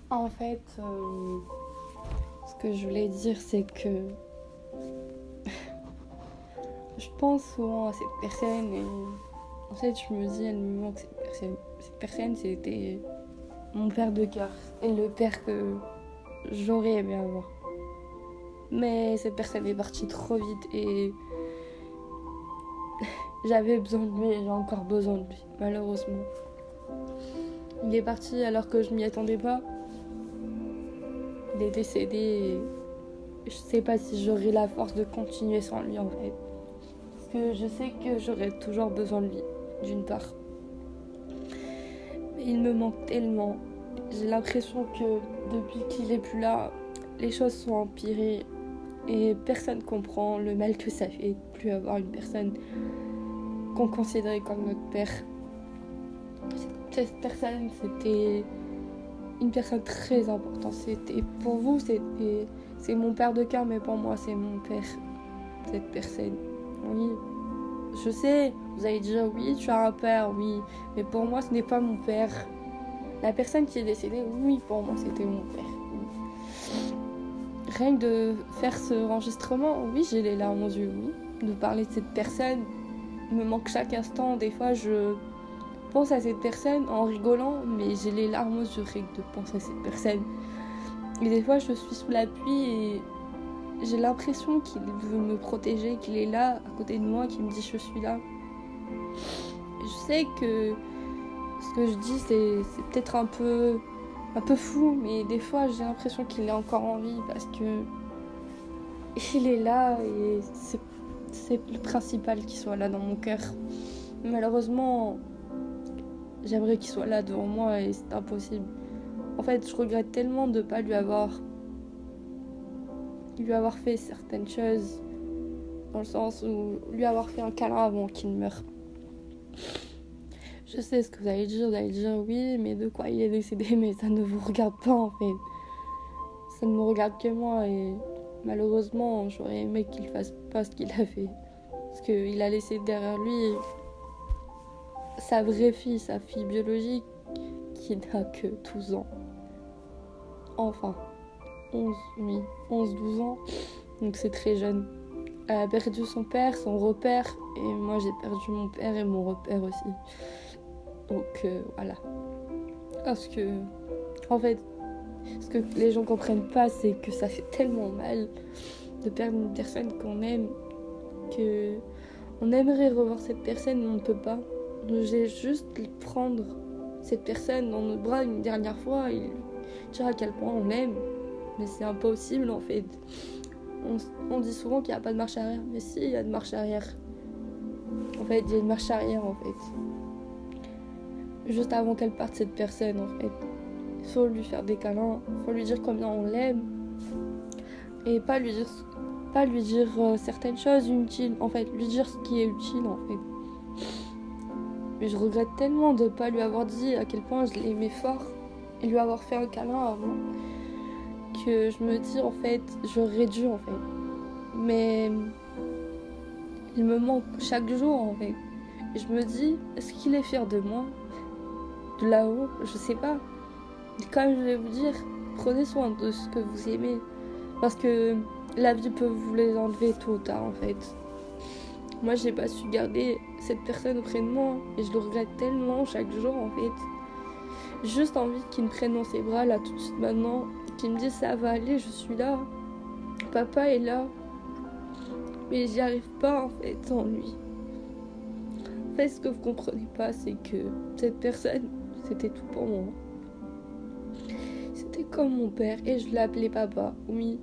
En fait, ce que je voulais dire, c'est que je pense souvent à cette personne et en fait, je me dis, elle me manque cette personne. Cette personne, c'était mon père de cœur et le père que j'aurais aimé avoir. Mais cette personne est partie trop vite et j'avais besoin de lui et j'ai encore besoin de lui, malheureusement. Il est parti alors que je m'y attendais pas. Il est décédé et je sais pas si j'aurai la force de continuer sans lui en fait. Parce que je sais que j'aurai toujours besoin de lui, d'une part. Mais il me manque tellement. J'ai l'impression que depuis qu'il est plus là, les choses sont empirées et personne comprend le mal que ça fait de plus avoir une personne qu'on considérait comme notre père. Cette personne, c'était une personne très importante. Pour vous, c'est mon père de cœur, mais pour moi, c'est mon père, cette personne. Oui, je sais, vous allez dire oui, tu as un père, oui, mais pour moi, ce n'est pas mon père. La personne qui est décédée, oui, pour moi, c'était mon père. Oui. Rien que de faire ce enregistrement, oui, j'ai les larmes aux yeux, oui. De parler de cette personne me manque chaque instant. Des fois, je pense à cette personne en rigolant, mais j'ai les larmes aux yeux rien que de penser à cette personne. Et des fois, je suis sous la pluie et j'ai l'impression qu'il veut me protéger, qu'il est là, à côté de moi, qu'il me dit je suis là. Je sais que ce que je dis, c'est peut-être un peu fou, mais des fois, j'ai l'impression qu'il est encore en vie parce que il est là et c'est le principal qu'il soit là dans mon cœur. Malheureusement, j'aimerais qu'il soit là devant moi et c'est impossible. En fait, je regrette tellement de ne pas lui avoir fait certaines choses, dans le sens où lui avoir fait un câlin avant qu'il meure. Je sais ce que vous allez dire oui, mais de quoi il est décédé, mais ça ne vous regarde pas en fait. Ça ne me regarde que moi et malheureusement, j'aurais aimé qu'il fasse pas ce qu'il a fait. Parce qu'il a laissé derrière lui sa vraie fille, sa fille biologique, qui n'a que 12 ans. Enfin, 11-12 ans, donc c'est très jeune. Elle a perdu son père, son repère, et moi j'ai perdu mon père et mon repère aussi. Donc voilà. Parce que, en fait, ce que les gens comprennent pas, c'est que ça fait tellement mal de perdre une personne qu'on aime, que on aimerait revoir cette personne, mais on ne peut pas. J'ai juste prendre cette personne dans nos bras une dernière fois et dire à quel point on l'aime. Mais c'est impossible en fait. On dit souvent qu'il n'y a pas de marche arrière, mais si, il y a de marche arrière. En fait, il y a une marche arrière en fait. Juste avant qu'elle parte, cette personne en fait. Il faut lui faire des câlins, il faut lui dire combien on l'aime. Et pas lui dire certaines choses inutiles. En fait, lui dire ce qui est utile en fait. Mais je regrette tellement de ne pas lui avoir dit à quel point je l'aimais fort et lui avoir fait un câlin avant que je me dis en fait, j'aurais dû en fait. Mais il me manque chaque jour en fait. Et je me dis, est-ce qu'il est fier de moi? De là-haut? Je sais pas. Et comme je vais vous dire, prenez soin de ce que vous aimez. Parce que la vie peut vous les enlever tôt ou tard en fait. Moi, j'ai pas su garder cette personne auprès de moi et je le regrette tellement chaque jour en fait. J'ai juste envie qu'il me prenne dans ses bras là tout de suite maintenant, qu'il me dise ça va aller, je suis là, papa est là, mais j'y arrive pas en fait sans lui. En fait, ce que vous comprenez pas, c'est que cette personne, c'était tout pour moi. C'était comme mon père et je l'appelais papa, oui,